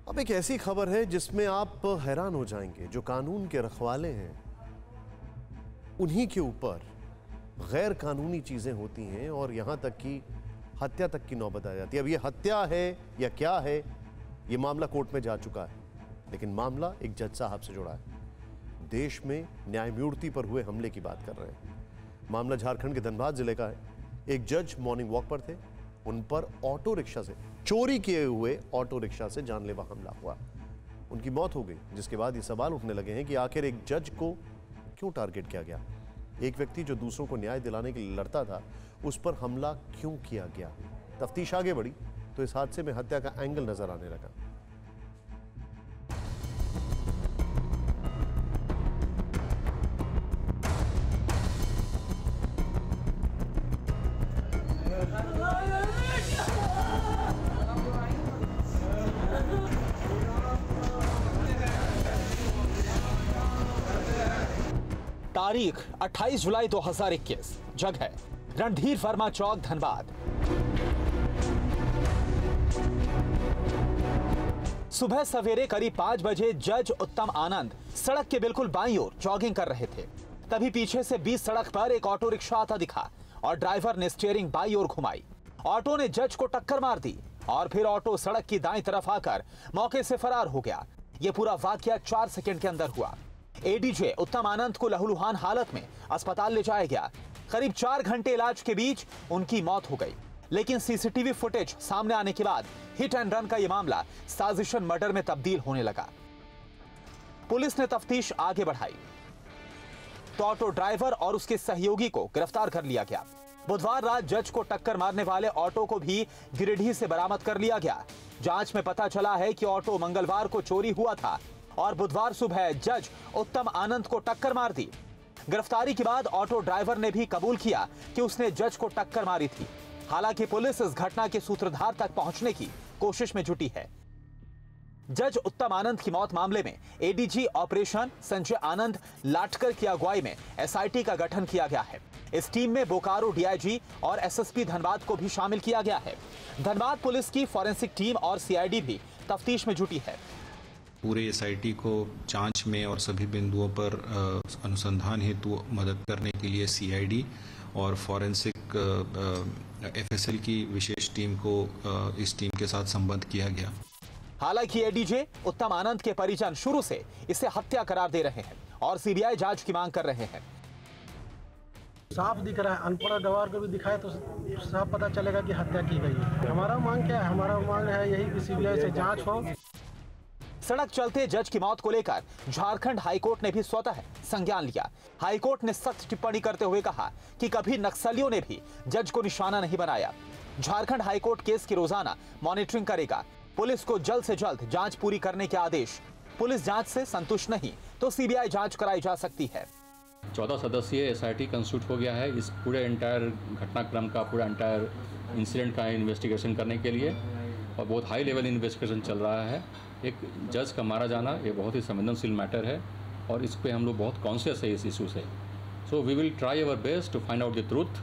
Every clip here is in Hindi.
अब एक ऐसी खबर है जिसमें आप हैरान हो जाएंगे। जो कानून के रखवाले हैं उन्हीं के ऊपर गैर कानूनी चीजें होती हैं और यहां तक कि हत्या तक की नौबत आ जाती है। अब ये हत्या है या क्या है, ये मामला कोर्ट में जा चुका है, लेकिन मामला एक जज साहब से जुड़ा है। देश में न्यायमूर्ति पर हुए हमले की बात कर रहे हैं। मामला झारखंड के धनबाद जिले का है। एक जज मॉर्निंग वॉक पर थे, उन पर ऑटो रिक्शा से, चोरी किए हुए ऑटो रिक्शा से जानलेवा हमला हुआ। उनकी मौत हो गई, जिसके बाद ये सवाल उठने लगे हैं कि आखिर एक जज को क्यों टारगेट किया गया। एक व्यक्ति जो दूसरों को न्याय दिलाने के लिए लड़ता था, उस पर हमला क्यों किया गया। तफ्तीश आगे बढ़ी तो इस हादसे में हत्या का एंगल नजर आने लगा। तारीख 28 जुलाई 2021, जगह रणधीर वर्मा चौक, धनबाद। सुबह सवेरे करीब 5 बजे जज उत्तम आनंद सड़क के बिल्कुल बाईं ओर जॉगिंग कर रहे थे। तभी पीछे से बीच सड़क पर एक ऑटो रिक्शा आता दिखा और ड्राइवर ने स्टीयरिंग बाईं ओर घुमाई। ऑटो ने जज को टक्कर मार दी और फिर ऑटो सड़क की दाईं तरफ आकर मौके से फरार हो गया। यह पूरा वाकया 4 सेकंड के अंदर हुआ। एडीजे उत्तम आनंद को लहूलुहान हालत में अस्पताल ले जाया गया। करीब 4 घंटे इलाज के बीच उनकी मौत हो गई, लेकिन सीसीटीवी फुटेज सामने आने के बाद हिट एंड रन का यह मामला साजिशन मर्डर में तब्दील होने लगा। पुलिस ने तफ्तीश आगे बढ़ाई तो ऑटो ड्राइवर और उसके सहयोगी को गिरफ्तार कर लिया गया। बुधवार रात जज को टक्कर मारने वाले ऑटो को भी गिरिडीह से बरामद कर लिया गया। जांच में पता चला है कि ऑटो मंगलवार को चोरी हुआ था और बुधवार सुबह जज उत्तम आनंद को टक्कर मार दी। गिरफ्तारी के बाद ऑटो ड्राइवर ने भी कबूल किया कि उसने जज को टक्कर मारी थी। हालांकि पुलिस इस घटना के सूत्रधार तक पहुंचने की कोशिश में जुटी है। जज उत्तम आनंद की मौत मामले में एडीजी ऑपरेशन संजय आनंद लाटकर की अगुवाई में एसआईटी का गठन किया गया है। इस टीम में बोकारो डीआईजी और एसएसपी धनबाद को भी शामिल किया गया है। धनबाद पुलिस की फॉरेंसिक टीम और सीआईडी भी तफ्तीश में जुटी है। पूरे एसआईटी को जांच में और सभी बिंदुओं पर अनुसंधान हेतु मदद करने के लिए सीआईडी और फॉरेंसिक एफएसएल की विशेष टीम को इस टीम के साथ संबद्ध किया गया। हालांकि एडीजे उत्तम आनंद के परिजन शुरू से इसे हत्या करार दे रहे हैं और सीबीआई जांच की मांग कर रहे हैं। साफ दिख रहा है, अनपढ़ गवार को भी दिखाए तो साफ पता चलेगा कि हत्या की गई है। हमारा मांग क्या है? हमारा मांग है यही कि सीबीआई से जांच हो। सड़क चलते जज की मौत को लेकर झारखंड हाईकोर्ट ने भी स्वतः संज्ञान लिया। हाईकोर्ट ने सख्त टिप्पणी करते हुए कहा कि कभी नक्सलियों ने भी जज को निशाना नहीं बनाया। झारखंड हाईकोर्ट केस की रोजाना मॉनिटरिंग करेगा। पुलिस को जल्द से जल्द जांच पूरी करने के आदेश। पुलिस जांच से संतुष्ट नहीं तो सीबीआई जांच कराई जा सकती है। 14 सदस्यीय एसआईटी कंस्टिट्यूट हो गया है इस पूरे एंटायर घटनाक्रम का, पूरा एंटायर इंसिडेंट का इन्वेस्टिगेशन करने के लिए, और बहुत हाई लेवल इन्वेस्टिगेशन चल रहा है। एक जज का मारा जाना ये बहुत ही संवेदनशील मैटर है और इस पे हम लोग बहुत कॉन्शियस है इस इशू से। So we will try our best to find out the truth.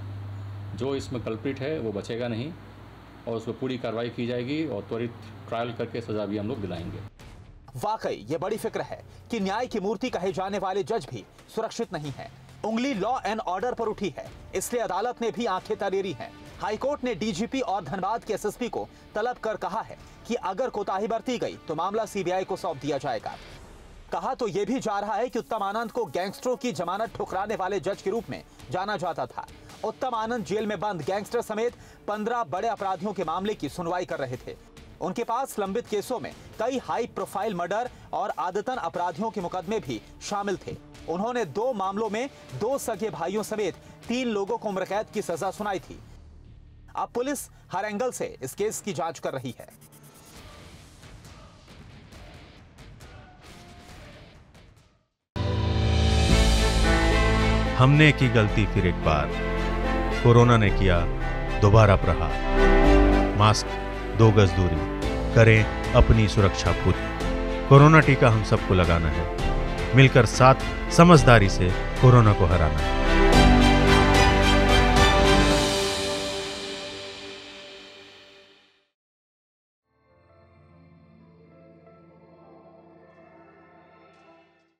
जो इसमें कल्प्रिट है वो बचेगा नहीं और उस पर पूरी कार्रवाई की जाएगी और त्वरित ट्रायल करके सजा भी हम लोग दिलाएंगे। वाकई ये बड़ी फिक्र है कि न्याय की मूर्ति कहे जाने वाले जज भी सुरक्षित नहीं है। उंगली लॉ एंड ऑर्डर पर उठी है, इसलिए अदालत ने भी आंखें तरेरी हैं। हाईकोर्ट ने डीजीपी और धनबाद के एसएसपी को तलब कर कहा है कि अगर कोताही बरती गई तो मामला सीबीआई को सौंप दिया जाएगा। कहा तो यह भी जा रहा है कि उत्तम आनंद को गैंगस्टरों की जमानत ठुकराने वाले जज के रूप में जाना जाता था। उत्तम आनंद जेल में बंद गैंगस्टर समेत 15 बड़े अपराधियों के मामले की सुनवाई कर रहे थे। उनके पास लंबित केसों में कई हाई प्रोफाइल मर्डर और आदतन अपराधियों के मुकदमे भी शामिल थे। उन्होंने 2 मामलों में 2 सगे भाइयों समेत 3 लोगों को उम्र कैद की सजा सुनाई थी। अब पुलिस हर एंगल से इस केस की जांच कर रही है। हमने की गलती फिर एक बार, कोरोना ने किया दोबारा प्रहार। मास्क, 2 गज दूरी, करें अपनी सुरक्षा पूरी। कोरोना टीका हम सबको लगाना है, मिलकर साथ समझदारी से कोरोना को हराना है।